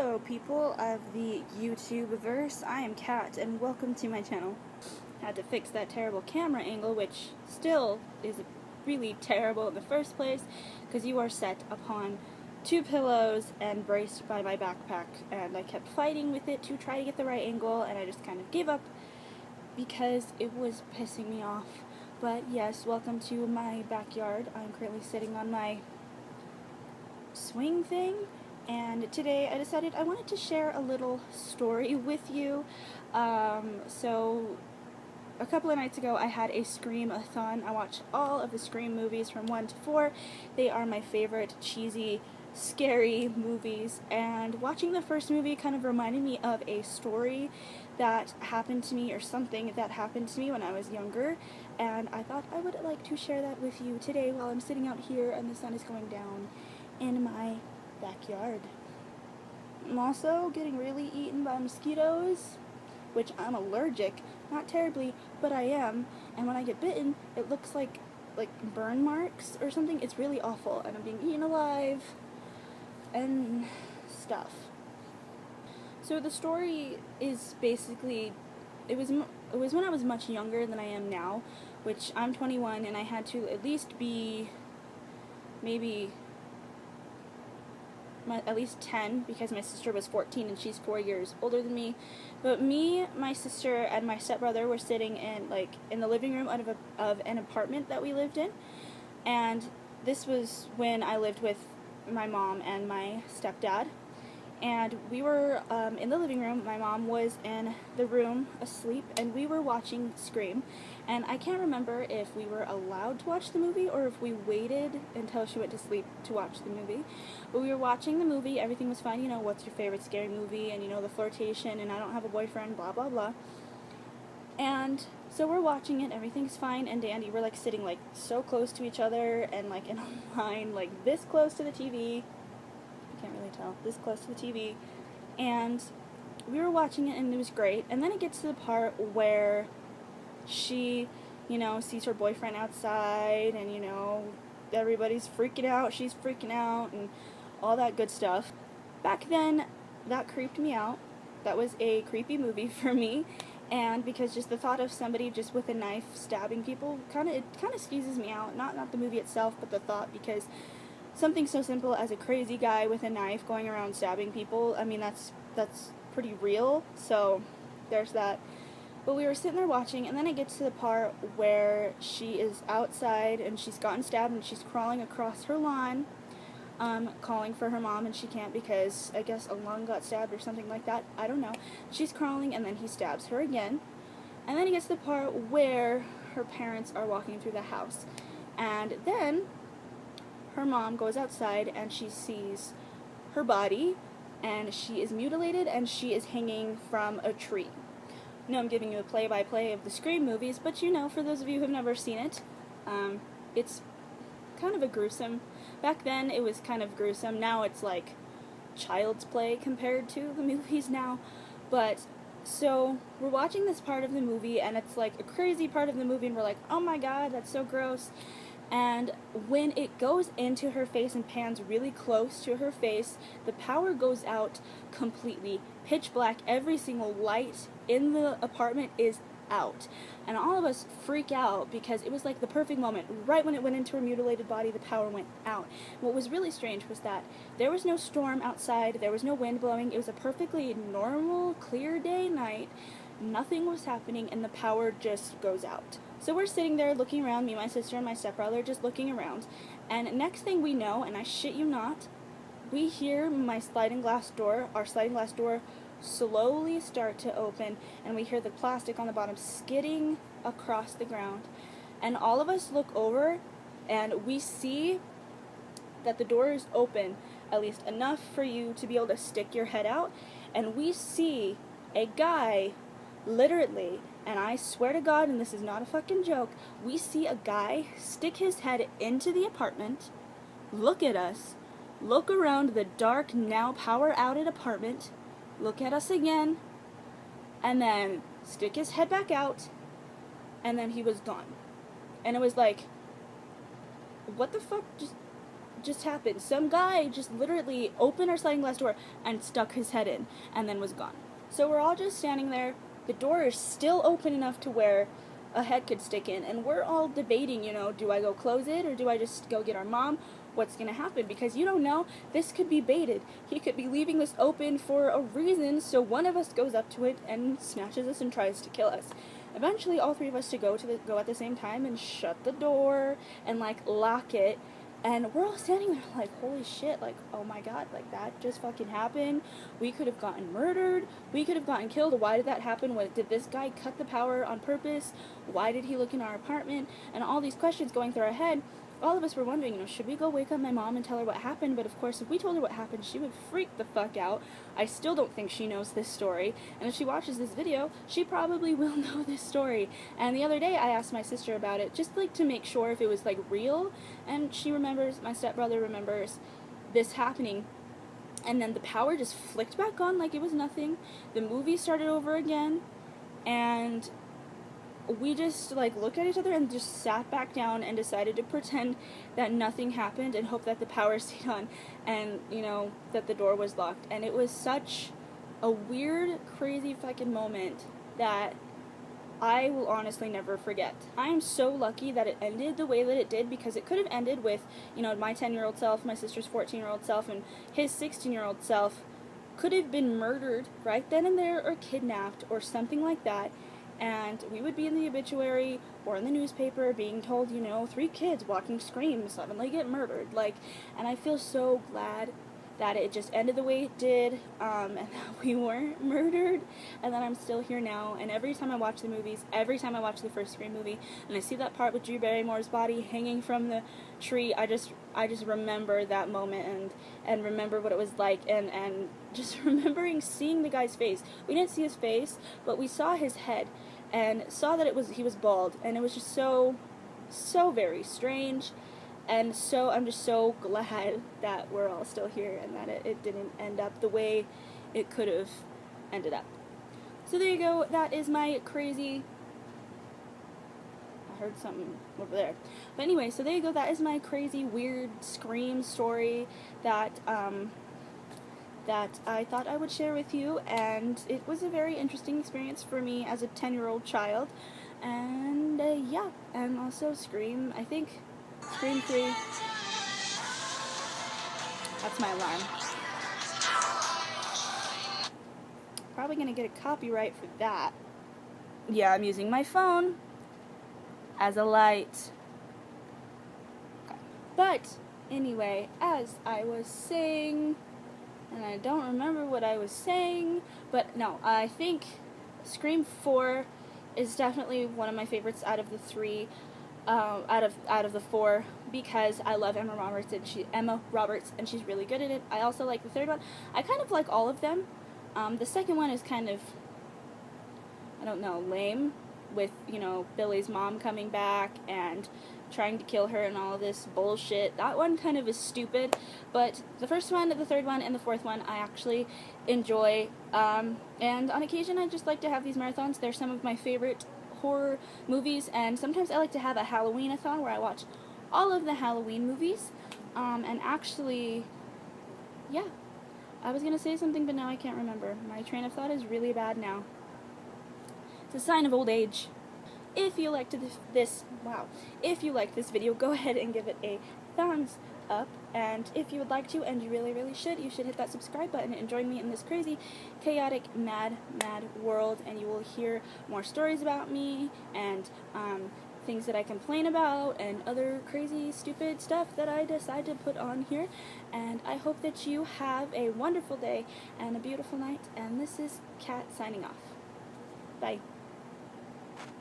Hello people of the YouTube-verse, I am Kat, and welcome to my channel. Had to fix that terrible camera angle, which still is really terrible in the first place, because you are set upon two pillows and braced by my backpack, and I kept fighting with it to try to get the right angle, and I just kind of gave up, because it was pissing me off. But yes, welcome to my backyard. I'm currently sitting on my swing thing, and today I decided I wanted to share a little story with you. So a couple of nights ago I had a Scream-a-thon. I watched all of the Scream movies from 1 to 4. They are my favorite cheesy, scary movies, and watching the first movie kind of reminded me of a story that happened to me, or something that happened to me when I was younger, and I thought I would like to share that with you today while I'm sitting out here and the sun is going down in my backyard. I'm also getting really eaten by mosquitoes, which I'm allergic, not terribly, but I am, and when I get bitten, it looks like burn marks or something. It's really awful, and I'm being eaten alive, and stuff. So the story is basically, it was when I was much younger than I am now, which I'm 21, and I had to at least be maybe at least 10, because my sister was 14 and she's 4 years older than me. But me, my sister, and my stepbrother were sitting in the living room of an apartment that we lived in, and this was when I lived with my mom and my stepdad. And we were in the living room. My mom was in the room asleep, and we were watching Scream. And I can't remember if we were allowed to watch the movie or if we waited until she went to sleep to watch the movie. But we were watching the movie. Everything was fine. You know, what's your favorite scary movie? And, you know, the flirtation, and I don't have a boyfriend, blah, blah, blah. And so we're watching it. Everything's fine. And Dandy, we're, sitting, so close to each other and, in a line, this close to the TV. Can't really tell, this close to the TV, and we were watching it, and it was great. And then it gets to the part where she, sees her boyfriend outside, and, everybody's freaking out, she's freaking out, and all that good stuff. Back then, that creeped me out. That was a creepy movie for me, and because just the thought of somebody just with a knife stabbing people, it kind of skeezes me out. Not the movie itself, but the thought, because something so simple as a crazy guy with a knife going around stabbing people, I mean, that's pretty real, so there's that. But we were sitting there watching, and then it gets to the part where she is outside, and she's gotten stabbed, and she's crawling across her lawn, calling for her mom, and she can't because, I guess, a lung got stabbed or something like that. I don't know. She's crawling, and then he stabs her again. And then it gets to the part where her parents are walking through the house. And then her mom goes outside, and she sees her body, and she is mutilated, and she is hanging from a tree. Now I'm giving you a play-by-play of the Scream movies, but for those of you who have never seen it, it's kind of a gruesome. Back then it was kind of gruesome. Now it's like child's play compared to the movies now. But so we're watching this part of the movie, and it's like a crazy part of the movie, and we're like, oh my god, that's so gross. And when it goes into her face and pans really close to her face, the power goes out completely. Pitch black. Every single light in the apartment is out. And all of us freak out because it was like the perfect moment. Right when it went into her mutilated body, the power went out. What was really strange was that there was no storm outside. There was no wind blowing. It was a perfectly normal, clear day night. Nothing was happening, and the power just goes out. So we're sitting there looking around, me, my sister, and my stepbrother, just looking around. And next thing we know, and I shit you not, we hear our sliding glass door, slowly start to open, and we hear the plastic on the bottom skidding across the ground. And all of us look over, and we see that the door is open, at least enough for you to be able to stick your head out, and we see a guy, literally, and I swear to God, and this is not a fucking joke, we see a guy stick his head into the apartment, look at us, look around the dark, now power-outed apartment, look at us again, and then stick his head back out, and then he was gone. And it was like, what the fuck? just happened. Some guy just literally opened our sliding glass door and stuck his head in and then was gone. So we're all just standing there. The door is still open enough to where a head could stick in, and we're all debating, do I go close it or do I just go get our mom? What's going to happen? Because you don't know, this could be baited. He could be leaving this open for a reason, so one of us goes up to it and snatches us and tries to kill us. Eventually, all three of us to go at the same time and shut the door and lock it. And we're all standing there like, holy shit, oh my god, that just fucking happened. We could have gotten murdered. We could have gotten killed. Why did that happen? Did this guy cut the power on purpose? Why did he look in our apartment? And all these questions going through our head. All of us were wondering, should we go wake up my mom and tell her what happened? But of course, if we told her what happened, she would freak the fuck out. I still don't think she knows this story. And if she watches this video, she probably will know this story. And the other day, I asked my sister about it, just to make sure if it was real. And she remembers, my stepbrother remembers this happening. And then the power just flicked back on like it was nothing. The movie started over again. And we just looked at each other and just sat back down and decided to pretend that nothing happened and hope that the power stayed on and that the door was locked. And it was such a weird, crazy fucking moment that I will honestly never forget. I am so lucky that it ended the way that it did, because it could have ended with my 10-year-old self, my sister's 14-year-old self, and his 16-year-old self could have been murdered right then and there or kidnapped or something like that. And we would be in the obituary or in the newspaper being told, 3 kids watching Scream suddenly get murdered. And I feel so glad that it just ended the way it did, and that we weren't murdered, and that I'm still here now. And every time I watch the movies, every time I watch the first Scream movie, and I see that part with Drew Barrymore's body hanging from the tree, I just remember that moment and remember what it was like, and just remembering seeing the guy's face. We didn't see his face, but we saw his head, and saw that he was bald, and it was just so very strange. And so I'm just so glad that we're all still here and that it didn't end up the way it could have ended up. So there you go. That is my crazy... I heard something over there. But anyway, so there you go. That is my crazy, weird Scream story that I thought I would share with you. And it was a very interesting experience for me as a 10-year-old child. And yeah. And also Scream, I think... Scream 3. That's my alarm. Probably gonna get a copyright for that. Yeah, I'm using my phone as a light. Okay. But anyway, as I was saying, and I don't remember what I was saying, but no, I think Scream 4 is definitely one of my favorites out of the 3. Out of the 4, because I love Emma Roberts, and she's really good at it. I also like the third one. I kind of like all of them. The second one is kind of, I don't know, lame, with, Billy's mom coming back and trying to kill her and all of this bullshit. That one kind of is stupid, but the first one, the third one, and the fourth one I actually enjoy, and on occasion I just like to have these marathons. They're some of my favorite horror movies, and sometimes I like to have a Halloween-a-thon where I watch all of the Halloween movies, and actually, yeah, I was gonna say something, but now I can't remember. My train of thought is really bad now. It's a sign of old age. If you liked if you liked this video, go ahead and give it a thumbs up, and if you would like to, and you really, really should, you should hit that subscribe button and join me in this crazy, chaotic, mad world, and you will hear more stories about me, and things that I complain about, and other crazy, stupid stuff that I decide to put on here. And I hope that you have a wonderful day and a beautiful night, and this is Kat signing off. Bye.